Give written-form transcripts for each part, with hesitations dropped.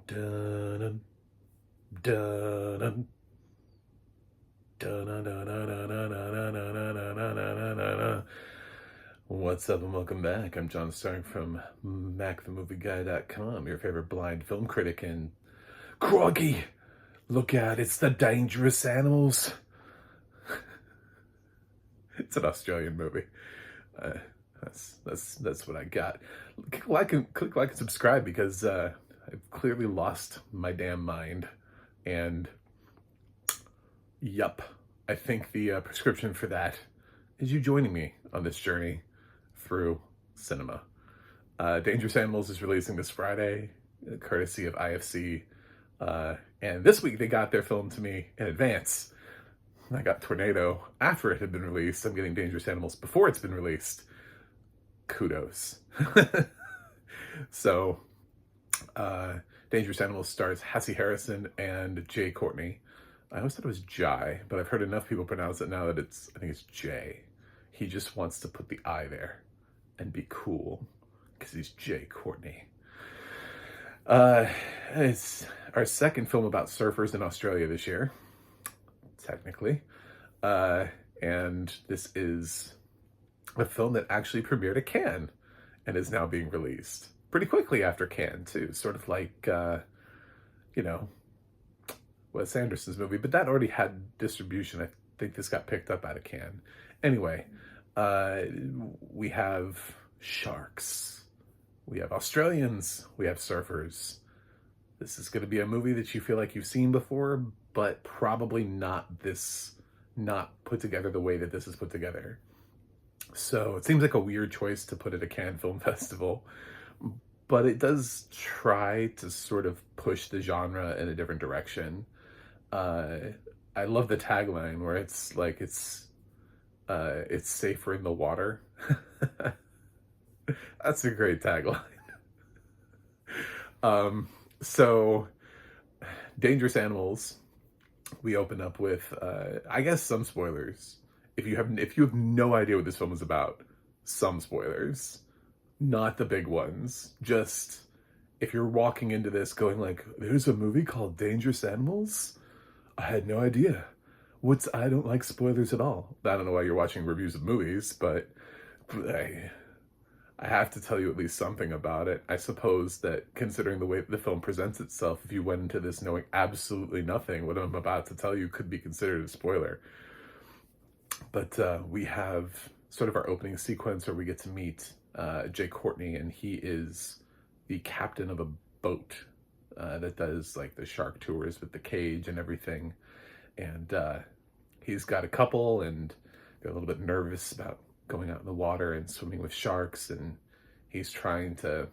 Dun, dun, dun, dun, dun, dun, dun, dun, dun, dun, dun, dun, dun, dun, dun, dun. What's up and welcome back. I'm John Stark from MacTheMovieGuy.com, your favorite blind film critic. And Groggy, look out, it's the dangerous animals. It's an Australian movie. Uh, that's what I got. Click like and subscribe because I've clearly lost my damn mind. And yup, I think the prescription for that is you joining me on this journey through cinema. Dangerous Animals is releasing this Friday, courtesy of IFC. And this week they got their film to me in advance. I got Tornado after it had been released. I'm getting Dangerous Animals before it's been released. Kudos. So, Dangerous Animals stars Hassie Harrison and Jay Courtney. I always thought it was Jai, but I've heard enough people pronounce it now that I think it's Jay. He just wants to put the I there and be cool because he's Jay Courtney. It's our second film about surfers in Australia this year, technically. And this is a film that actually premiered at Cannes and is now being released pretty quickly after Cannes, too. Sort of like, Wes Anderson's movie, but that already had distribution. I think this got picked up out of Cannes. Anyway, we have sharks, we have Australians, we have surfers. This is going to be a movie that you feel like you've seen before, but probably not put together the way that this is put together. So it seems like a weird choice to put at a Cannes Film Festival, but it does try to sort of push the genre in a different direction. I love the tagline where it's like it's safer in the water. That's a great tagline. So Dangerous Animals, we open up with I guess some spoilers. If you have no idea what this film is about, some spoilers. Not the big ones. Just if you're walking into this going like, there's a movie called Dangerous Animals? I had no idea. I don't like spoilers at all. I don't know why you're watching reviews of movies, but I have to tell you at least something about it. I suppose that considering the way the film presents itself, if you went into this knowing absolutely nothing, what I'm about to tell you could be considered a spoiler. But we have sort of our opening sequence where we get to meet Jay Courtney, and he is the captain of a boat that does like the shark tours with the cage and everything. And he's got a couple, and they're a little bit nervous about going out in the water and swimming with sharks. And he's trying to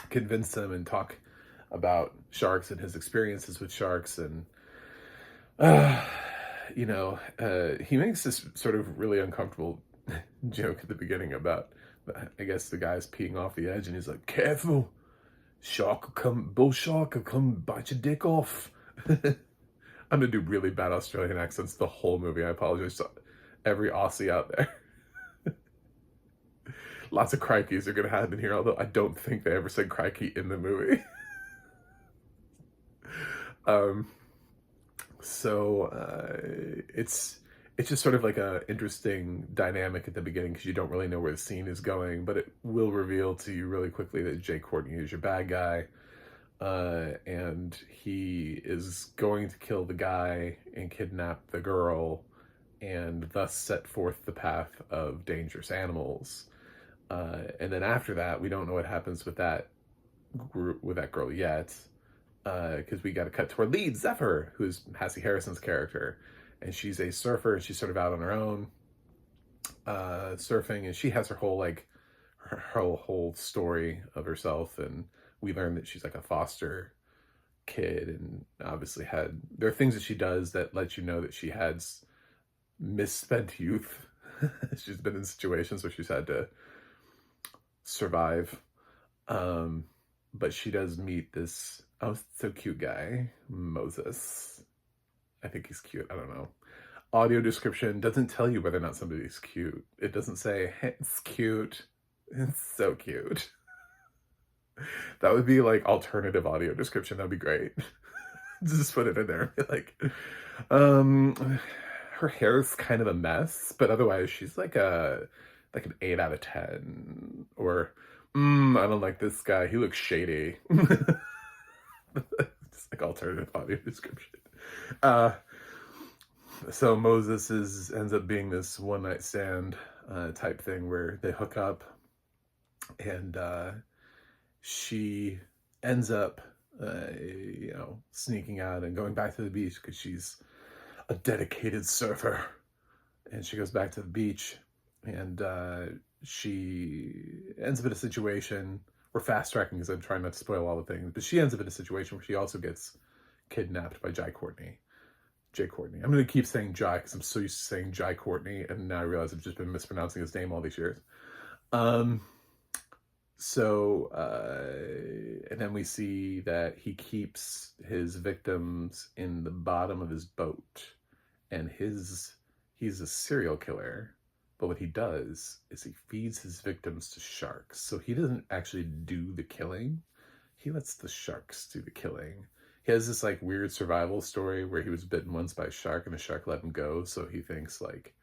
convince them and talk about sharks and his experiences with sharks. And, he makes this sort of really uncomfortable joke at the beginning about, I guess, the guy's peeing off the edge, and he's like, careful. Bull shark will come bite your dick off. I'm gonna do really bad Australian accents the whole movie. I apologize to every Aussie out there. Lots of crikeys are gonna happen here, although I don't think they ever said crikey in the movie. It's just sort of like a interesting dynamic at the beginning because you don't really know where the scene is going, but it will reveal to you really quickly that Jay Courtney is your bad guy, and he is going to kill the guy and kidnap the girl, and thus set forth the path of Dangerous Animals. And then after that, we don't know what happens with that girl yet, because we got to cut to our lead, Zephyr, who's Hassie Harrison's character. And she's a surfer, and she's sort of out on her own, surfing, and she has her whole whole story of herself, and we learn that she's like a foster kid, and obviously there are things that she does that let you know that she had misspent youth. She's been in situations where she's had to survive, but she does meet this so cute guy, Moses. I think he's cute. I don't know. Audio description doesn't tell you whether or not somebody's cute. It doesn't say, hey, it's cute. It's so cute. That would be like alternative audio description. That'd be great. Just put it in there. Like, um, her hair's kind of a mess, but otherwise she's like an 8 out of 10. Or, I don't like this guy. He looks shady. It's like alternative audio description. Uh, so Moses ends up being this one night stand type thing where they hook up, and she ends up, sneaking out and going back to the beach because she's a dedicated surfer. And she goes back to the beach, and she ends up in a situation. We're fast tracking because I'm trying not to spoil all the things, but she ends up in a situation where she also gets kidnapped by Jai Courtney. Jai Courtney. I'm going to keep saying Jai because I'm so used to saying Jai Courtney, and now I realize I've just been mispronouncing his name all these years. So, and then we see that he keeps his victims in the bottom of his boat, and he's a serial killer. But what he does is he feeds his victims to sharks. So he doesn't actually do the killing. He lets the sharks do the killing. He has this like weird survival story where he was bitten once by a shark and the shark let him go. So he thinks like,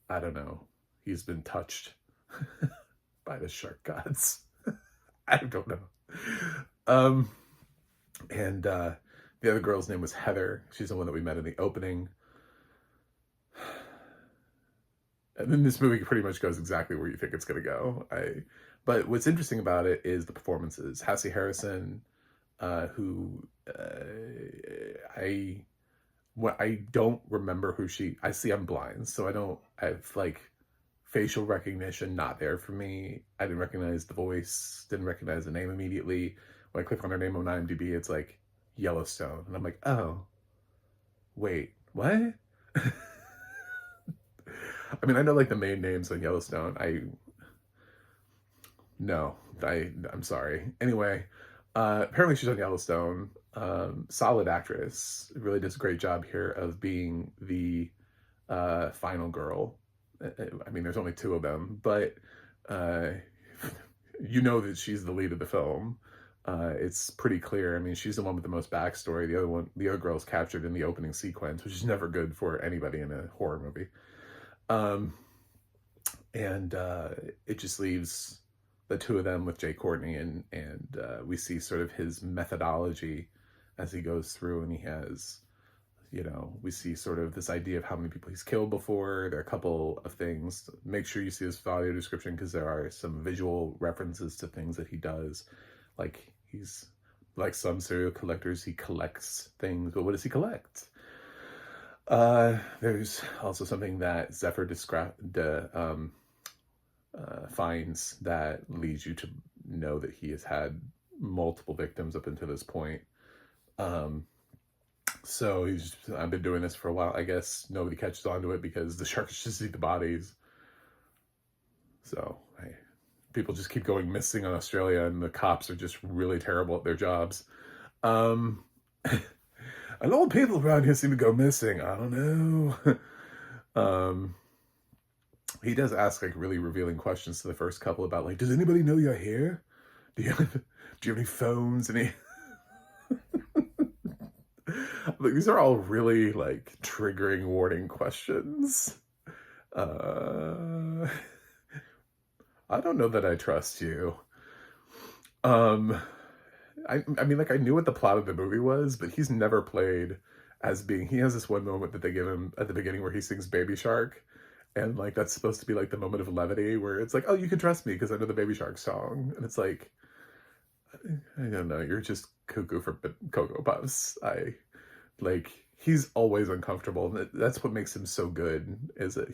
I don't know, he's been touched by the shark gods. I don't know. And the other girl's name was Heather. She's the one that we met in the opening. And then this movie pretty much goes exactly where you think it's going to go. But what's interesting about it is the performances. Hasse Harrison, who I don't remember who I see I'm blind, so I have like facial recognition not there for me. I didn't recognize the voice, didn't recognize the name immediately. When I click on her name on IMDb, it's like Yellowstone. And I'm like, oh, wait, what? I mean, I know like the main names on Yellowstone. I'm sorry. Anyway, apparently she's on Yellowstone. Solid actress. Really does a great job here of being the final girl. I mean, there's only two of them, but you know that she's the lead of the film. It's pretty clear. I mean, she's the one with the most backstory. The other girl's captured in the opening sequence, which is never good for anybody in a horror movie. And it just leaves the two of them with Jai Courtney, and we see sort of his methodology as he goes through, and he has, we see sort of this idea of how many people he's killed before. There are a couple of things. Make sure you see this audio description because there are some visual references to things that he does. Like he's like some serial collectors, he collects things, but what does he collect? There's also something that Zephyr finds that leads you to know that he has had multiple victims up until this point. So I've been doing this for a while. I guess nobody catches on to it because the sharks just eat the bodies. So people just keep going missing on Australia, and the cops are just really terrible at their jobs. And old people around here seem to go missing. I don't know. He does ask like really revealing questions to the first couple about like, does anybody know you're here? Do you have any phones? Like, these are all really like triggering warning questions. I don't know that I trust you. I mean, like, I knew what the plot of the movie was, but he's never played as being. He has this one moment that they give him at the beginning where he sings Baby Shark, and like that's supposed to be like the moment of levity where it's like, oh, you can trust me because I know the Baby Shark song, and it's like, I don't know, you're just cuckoo for Cocoa Puffs. He's always uncomfortable, and that's what makes him so good, is that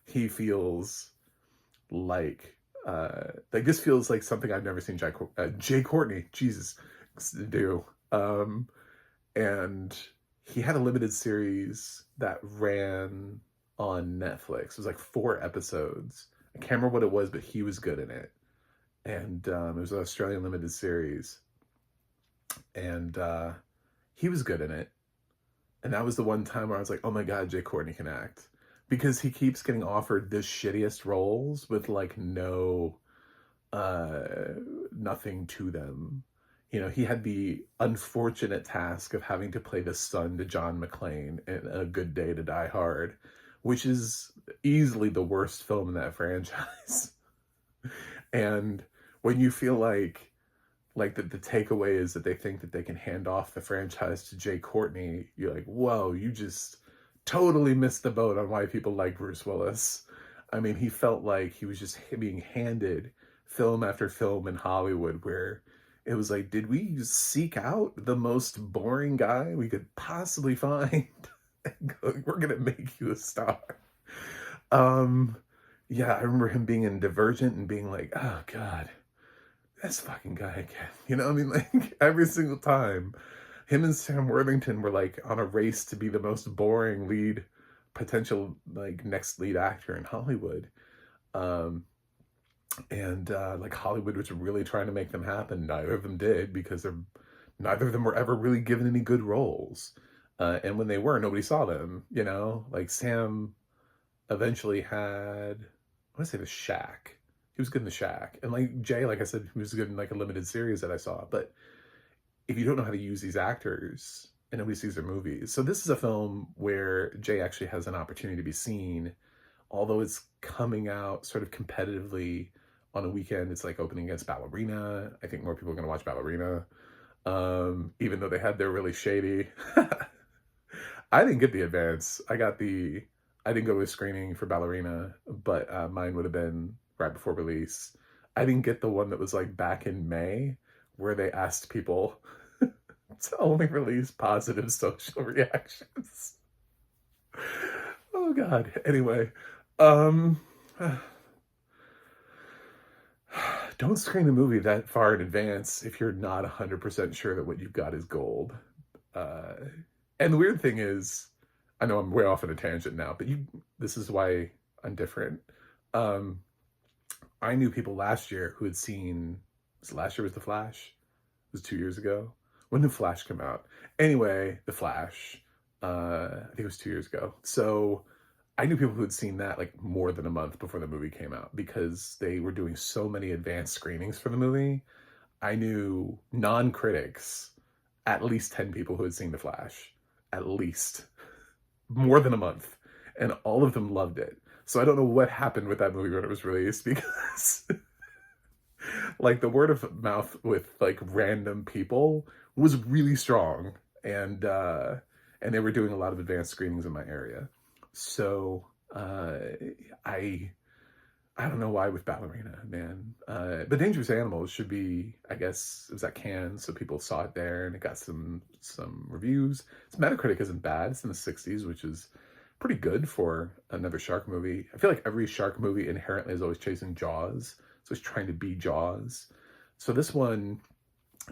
he feels like this feels like something I've never seen Jai Courtney, Jesus, do. And he had a limited series that ran on Netflix. It was like 4 episodes. I can't remember what it was, but he was good in it. And it was an Australian limited series. And he was good in it. And that was the one time where I was like, oh my God, Jai Courtney can act. Because he keeps getting offered the shittiest roles with like no uh, nothing to them. You know, he had the unfortunate task of having to play the son to John McClane in A Good Day to Die Hard, which is easily the worst film in that franchise. And when you feel like the takeaway is that they think that they can hand off the franchise to Jay Courtney, you're like, whoa, you just totally missed the boat on why people like Bruce Willis. I mean, he felt like he was just being handed film after film in Hollywood where it was like, did we seek out the most boring guy we could possibly find? And go, we're gonna make you a star. Um, yeah, I remember him being in Divergent and being like, oh God, this fucking guy again. You know, I mean, like every single time, him and Sam Worthington were like on a race to be the most boring lead, potential like next lead actor in Hollywood. Um, and like Hollywood was really trying to make them happen. Neither of them did because neither of them were ever really given any good roles. And when they were, nobody saw them. You know, like Sam eventually had, I want to say, The Shack. He was good in The Shack. And like Jay, like I said, he was good in like a limited series that I saw. But if you don't know how to use these actors and nobody sees their movies. So this is a film where Jay actually has an opportunity to be seen, although it's coming out sort of competitively on a weekend. It's like opening against Ballerina. I think more people are going to watch Ballerina, even though they had their really shady. I didn't get the advance. I didn't go to a screening for Ballerina, but mine would have been right before release. I didn't get the one that was like back in May where they asked people to only release positive social reactions. Oh God. Anyway, um don't screen a movie that far in advance if you're not 100% sure that what you've got is gold. Uh and the weird thing is, I know I'm way off on a tangent now, but this is why I'm different. Um I knew people last year who had seen, last year was The Flash? It was 2 years ago. When did Flash come out? Anyway, The Flash. I think it was 2 years ago. So I knew people who had seen that like more than a month before the movie came out because they were doing so many advanced screenings for the movie. I knew non-critics, at least 10 people who had seen The Flash. At least. More than a month. And all of them loved it. So I don't know what happened with that movie when it was released because like the word of mouth with like random people was really strong, and they were doing a lot of advanced screenings in my area. So I I don't know why with Ballerina, man. But Dangerous Animals should be, I guess, it was at Cannes, so people saw it there and it got some reviews. Its Metacritic isn't bad. It's in the 60s, which is pretty good for another shark movie. I feel like every shark movie inherently is always chasing Jaws. So it's trying to be Jaws. So this one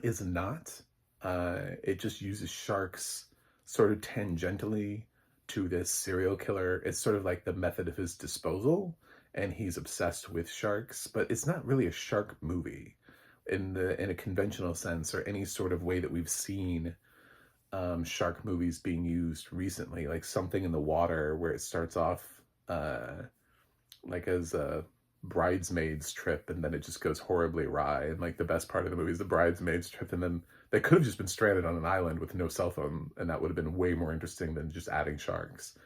is not. It just uses sharks sort of tangentially to this serial killer. It's sort of like the method of his disposal, and he's obsessed with sharks, but it's not really a shark movie in a conventional sense or any sort of way that we've seen shark movies being used recently, like Something in the Water, where it starts off like as a bridesmaids trip and then it just goes horribly awry, and like the best part of the movie is the bridesmaids trip, and then they could have just been stranded on an island with no cell phone and that would have been way more interesting than just adding sharks.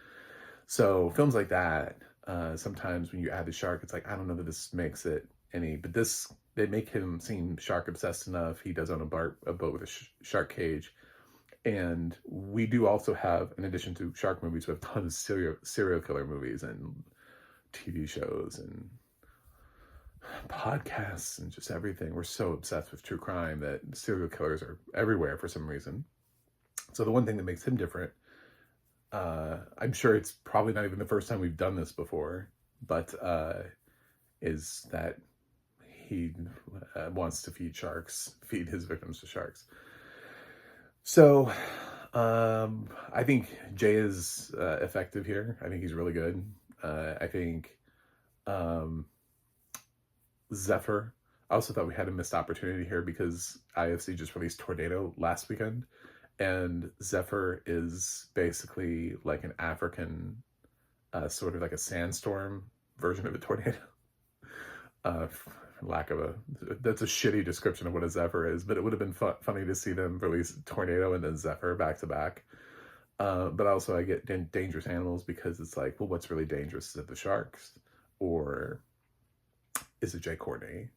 So films like that, sometimes when you add the shark, it's like, I don't know that this makes it any, but this, they make him seem shark obsessed enough. He does own a boat with a shark cage. And we do also have, in addition to shark movies, we have tons of serial killer movies and TV shows and podcasts and just everything. We're so obsessed with true crime that serial killers are everywhere for some reason. So the one thing that makes him different, I'm sure it's probably not even the first time we've done this before, but is that he wants to feed his victims to sharks. So I think Jay is effective here. I think he's really good. I think Zephyr, I also thought we had a missed opportunity here because IFC just released Tornado last weekend, and Zephyr is basically like an African, sort of like a sandstorm version of a tornado. that's a shitty description of what a Zephyr is, but it would have been funny to see them release Tornado and then Zephyr back to back. But also I get Dangerous Animals because it's like, well, what's really dangerous? Is it the sharks? Or is it Jay Courtney?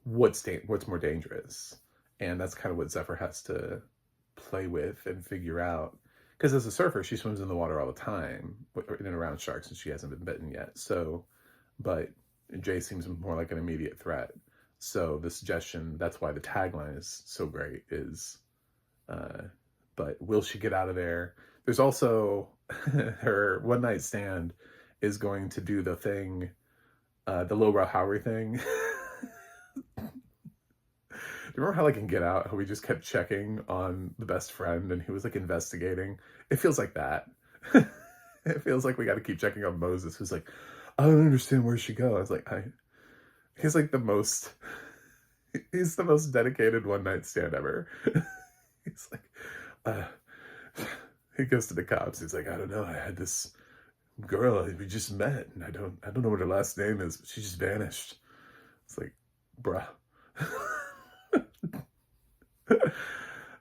What's more dangerous? And that's kind of what Zephyr has to play with and figure out. Because as a surfer, she swims in the water all the time, in and around sharks, and she hasn't been bitten yet. So, but Jay seems more like an immediate threat. So the suggestion, that's why the tagline is so great, is, but will she get out of there? There's also, her one night stand is going to do the thing, the lowbrow Howie thing. You remember how, like, in Get Out, how we just kept checking on the best friend and he was, like, investigating? It feels like that. It feels like we got to keep checking on Moses, who's like, I don't understand where she go. I was like, he's like he's the most dedicated one night stand ever. He's like, he goes to the cops. He's like, I don't know. I had this girl we just met and I don't know what her last name is, but she just vanished. It's like, bruh.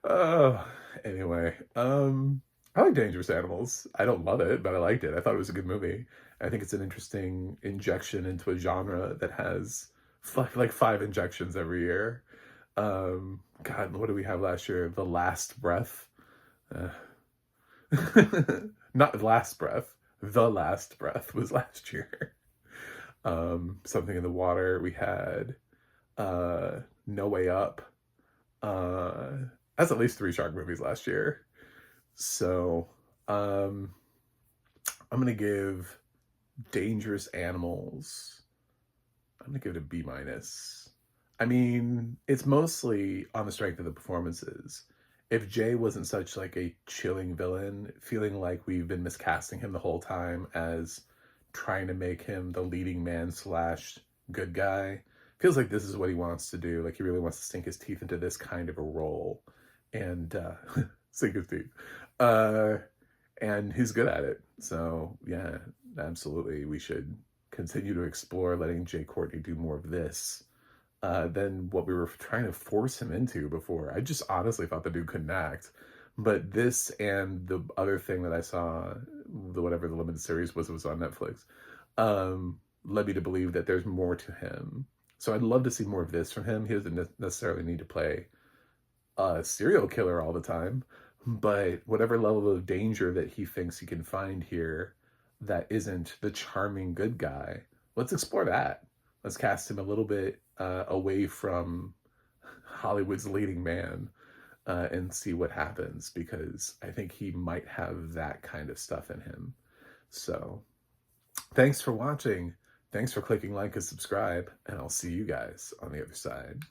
Oh, anyway, I like Dangerous Animals. I don't love it, but I liked it. I thought it was a good movie. I think it's an interesting injection into a genre that has like 5 injections every year. God, what did we have last year? The Last Breath. Not Last Breath. The Last Breath was last year. Something in the Water. We had No Way Up. That's at least 3 shark movies last year. So, I'm gonna give Dangerous Animals, I'm gonna give it a B-. I mean, it's mostly on the strength of the performances. If Jay wasn't such like a chilling villain, feeling like we've been miscasting him the whole time as trying to make him the leading man / good guy, feels like this is what he wants to do. Like he really wants to sink his teeth into this kind of a role and sink his teeth. And he's good at it. So yeah, absolutely. We should continue to explore letting Jay Courtney do more of this than what we were trying to force him into before. I just honestly thought the dude couldn't act. But this and the other thing that I saw, whatever the limited series was on Netflix, led me to believe that there's more to him. So I'd love to see more of this from him. He doesn't necessarily need to play a serial killer all the time, but whatever level of danger that he thinks he can find here that isn't the charming good guy, let's explore that. Let's cast him a little bit away from Hollywood's leading man and see what happens, because I think he might have that kind of stuff in him. So thanks for watching. Thanks for clicking like and subscribe, and I'll see you guys on the other side.